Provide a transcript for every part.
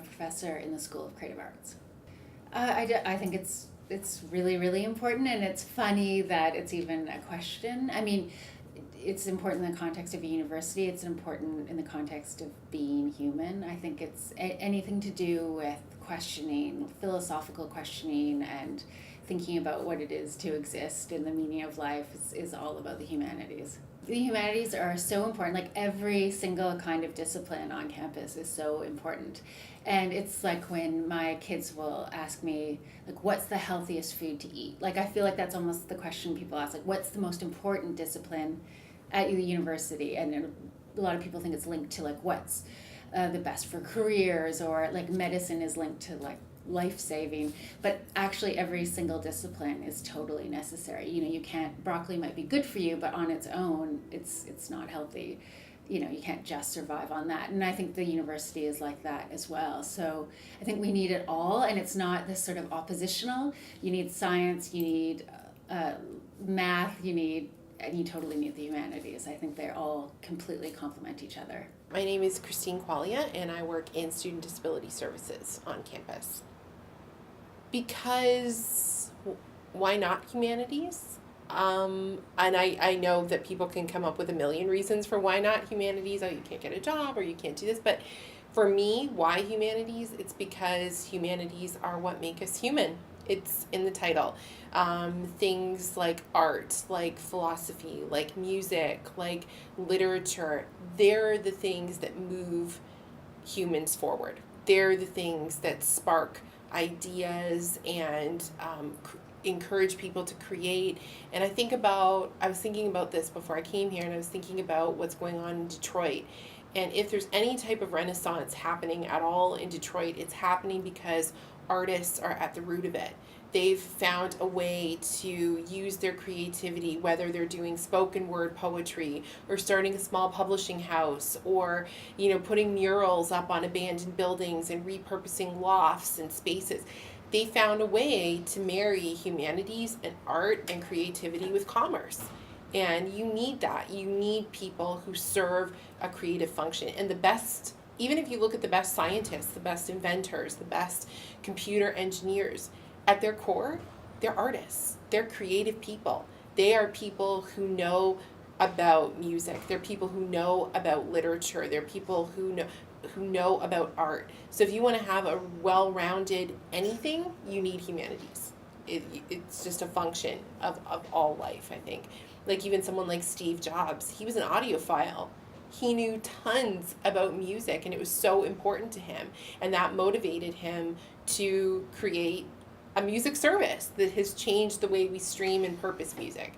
professor in the School of Creative Arts. I think it's really, really important, and it's funny that it's even a question. I mean, it's important in the context of a university. It's important in the context of being human. I think it's anything to do with questioning, philosophical questioning, and thinking about what it is to exist and the meaning of life is all about the humanities. The humanities are so important. Like every single kind of discipline on campus is so important. And it's like when my kids will ask me, like, what's the healthiest food to eat? Like, I feel like that's almost the question people ask, like, what's the most important discipline at the university? And a lot of people think it's linked to like what's the best for careers, or like medicine is linked to like life-saving, but actually every single discipline is totally necessary. You can't, broccoli might be good for you, but on its own it's not healthy. You can't just survive on that, and I think the university is like that as well. So I think we need it all, and it's not this sort of oppositional. You need science, you need math, and you totally need the humanities. I think they all completely complement each other. My name is Christine Qualia, and I work in Student Disability Services on campus. Because why not humanities? And I know that people can come up with a million reasons for why not humanities. Oh, you can't get a job, or you can't do this. But for me, why humanities? It's because humanities are what make us human. It's in the title. Things like art, like philosophy, like music, like literature, they're the things that move humans forward. They're the things that spark ideas and encourage people to create. And I was thinking about this before I came here, and I was thinking about what's going on in Detroit. And if there's any type of renaissance happening at all in Detroit, it's happening because artists are at the root of it. They've found a way to use their creativity, whether they're doing spoken word poetry or starting a small publishing house, or putting murals up on abandoned buildings and repurposing lofts and spaces. They found a way to marry humanities and art and creativity with commerce. And you need that. You need people who serve a creative function. And the best, even if you look at the best scientists, the best inventors, the best computer engineers, at their core, they're artists. They're creative people. They are people who know about music. They're people who know about literature. They're people who know about art. So if you want to have a well-rounded anything, you need humanities. It's just a function of all life, I think. Like even someone like Steve Jobs, he was an audiophile. He knew tons about music, and it was so important to him. And that motivated him to create a music service that has changed the way we stream and purpose music.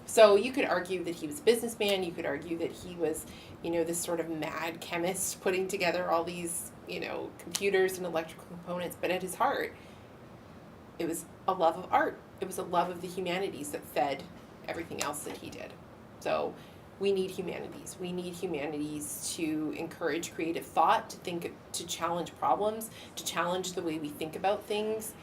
So you could argue that he was a businessman. You could argue that he was, this sort of mad chemist putting together all these, computers and electrical components. But at his heart, it was a love of art. It was a love of the humanities that fed everything else that he did. So we need humanities. We need humanities to encourage creative thought, to challenge problems, to challenge the way we think about things.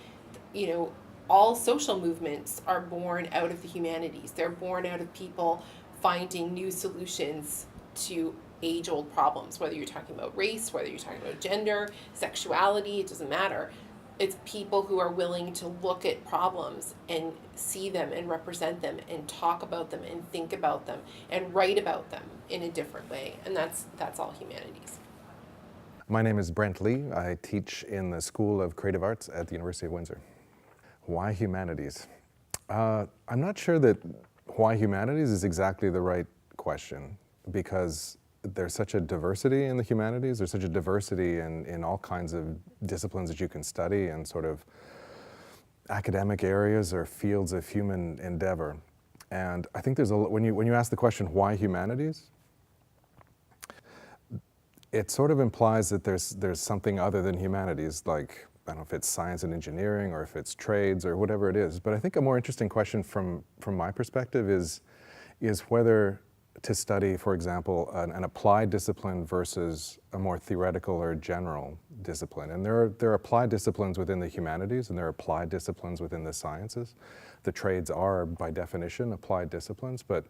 All social movements are born out of the humanities. They're born out of people finding new solutions to age-old problems, whether you're talking about race, whether you're talking about gender, sexuality, it doesn't matter. It's people who are willing to look at problems and see them and represent them and talk about them and think about them and write about them in a different way. And that's all humanities. My name is Brent Lee. I teach in the School of Creative Arts at the University of Windsor. Why humanities? I'm not sure that why humanities is exactly the right question, because there's such a diversity in the humanities. There's such a diversity in all kinds of disciplines that you can study, and sort of academic areas or fields of human endeavor. And I think when you ask the question, why humanities? It sort of implies that there's something other than humanities, like, I don't know if it's science and engineering or if it's trades or whatever it is. But I think a more interesting question from my perspective is whether to study, for example, an applied discipline versus a more theoretical or general discipline. And there are applied disciplines within the humanities, and there are applied disciplines within the sciences. The trades are, by definition, applied disciplines. But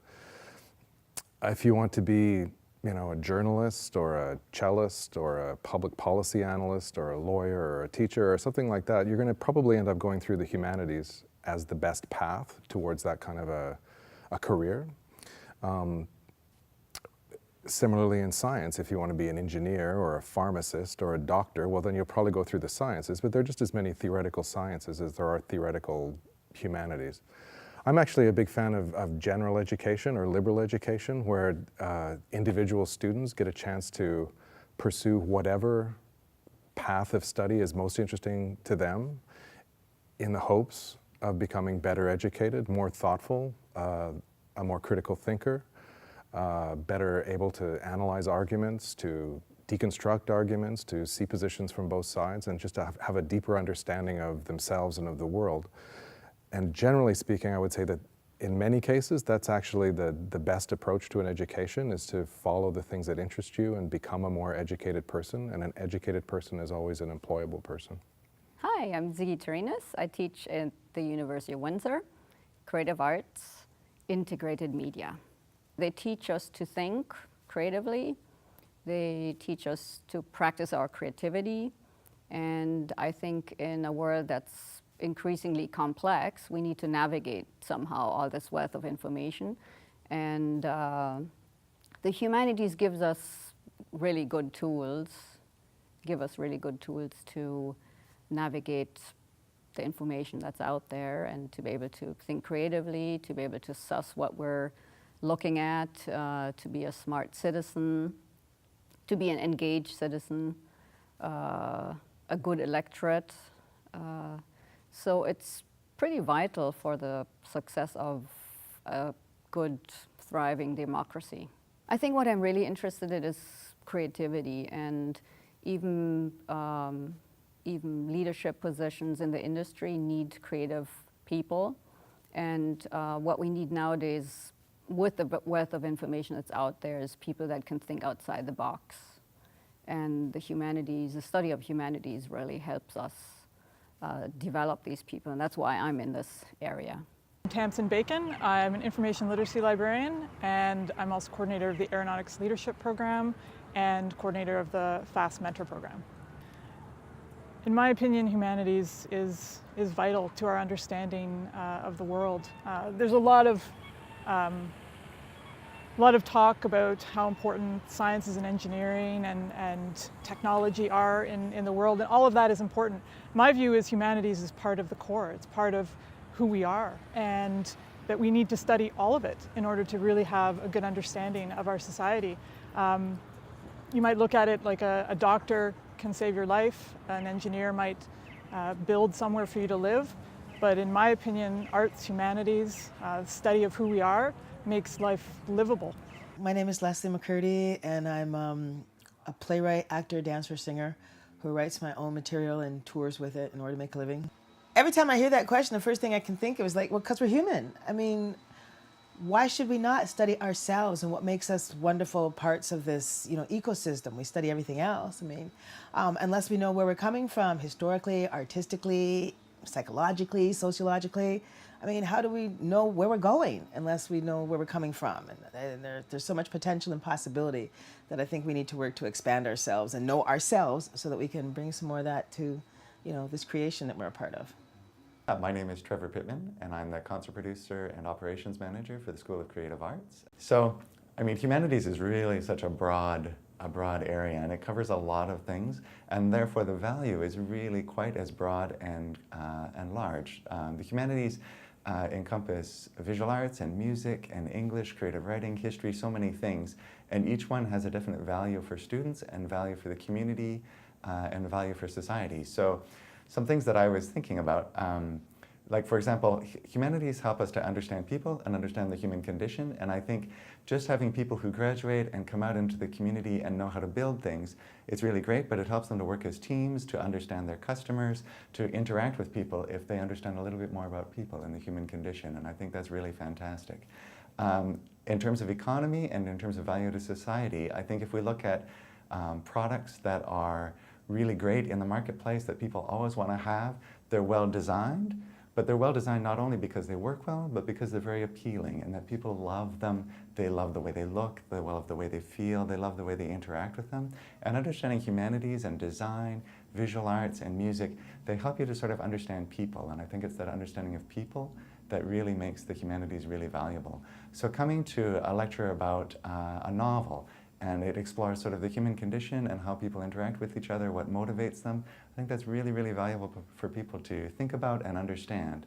if you want to be a journalist or a cellist or a public policy analyst or a lawyer or a teacher or something like that, you're going to probably end up going through the humanities as the best path towards that kind of a career. Similarly in science, if you want to be an engineer or a pharmacist or a doctor, well then you'll probably go through the sciences, but there are just as many theoretical sciences as there are theoretical humanities. I'm actually a big fan of general education or liberal education, where individual students get a chance to pursue whatever path of study is most interesting to them in the hopes of becoming better educated, more thoughtful, a more critical thinker, better able to analyze arguments, to deconstruct arguments, to see positions from both sides, and just to have a deeper understanding of themselves and of the world. And generally speaking, I would say that in many cases, that's actually the best approach to an education, is to follow the things that interest you and become a more educated person. And an educated person is always an employable person. Hi, I'm Ziggy Tarinas. I teach at the University of Windsor, Creative Arts, Integrated Media. They teach us to think creatively. They teach us to practice our creativity. And I think in a world that's increasingly complex, we need to navigate somehow all this wealth of information. And the humanities gives us really good tools, to navigate the information that's out there and to be able to think creatively, to be able to suss what we're looking at, to be a smart citizen, to be an engaged citizen, a good electorate. So it's pretty vital for the success of a good, thriving democracy. I think what I'm really interested in is creativity, and even leadership positions in the industry need creative people. And what we need nowadays, with the wealth of information that's out there, is people that can think outside the box. And the study of humanities really helps us develop these people, and that's why I'm in this area. I'm Tamsin Bacon. I'm an information literacy librarian, and I'm also coordinator of the Aeronautics Leadership Program and coordinator of the FAST Mentor Program. In my opinion, humanities is vital to our understanding of the world. There's a lot of talk about how important sciences and engineering and technology are in the world, and all of that is important. My view is humanities is part of the core. It's part of who we are, and that we need to study all of it in order to really have a good understanding of our society. You might look at it like a doctor can save your life, an engineer might build somewhere for you to live, but in my opinion, arts, humanities, study of who we are, makes life livable. My name is Leslie McCurdy, and I'm a playwright, actor, dancer, singer who writes my own material and tours with it in order to make a living. Every time I hear that question, the first thing I can think of is like, well, because we're human. I mean, why should we not study ourselves and what makes us wonderful parts of this, ecosystem? We study everything else. I mean, unless we know where we're coming from, historically, artistically, psychologically, sociologically. I mean, how do we know where we're going unless we know where we're coming from? And there's so much potential and possibility that I think we need to work to expand ourselves and know ourselves so that we can bring some more of that to, this creation that we're a part of. My name is Trevor Pittman, and I'm the concert producer and operations manager for the School of Creative Arts. So, I mean, humanities is really such a broad area, and it covers a lot of things, and therefore the value is really quite as broad and large. The humanities encompass visual arts and music and English, creative writing, history, so many things, and each one has a definite value for students and value for the community and value for society. So some things that I was thinking about, like for example, humanities help us to understand people and understand the human condition, and I think just having people who graduate and come out into the community and know how to build things, it's really great, but it helps them to work as teams, to understand their customers, to interact with people if they understand a little bit more about people and the human condition, and I think that's really fantastic. In terms of economy and in terms of value to society, I think if we look at products that are really great in the marketplace that people always want to have, they're well designed, But they're well designed not only because they work well, but because they're very appealing and that people love them. They love the way they look, they love the way they feel, they love the way they interact with them. And understanding humanities and design, visual arts and music, they help you to sort of understand people. And I think it's that understanding of people that really makes the humanities really valuable. So coming to a lecture about a novel, and it explores sort of the human condition and how people interact with each other, what motivates them, I think that's really, really valuable for people to think about and understand.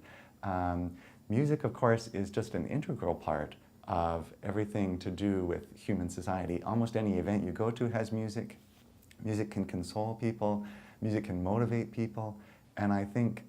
Music, of course, is just an integral part of everything to do with human society. Almost any event you go to has music. Music can console people, music can motivate people, and I think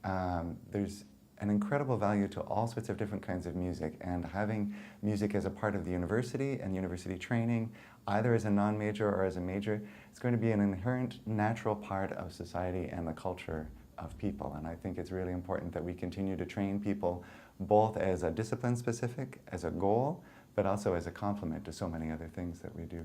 there's an incredible value to all sorts of different kinds of music, and having music as a part of the university and university training, either as a non-major or as a major, it's going to be an inherent natural part of society and the culture of people. And I think it's really important that we continue to train people both as a discipline specific, as a goal, but also as a complement to so many other things that we do.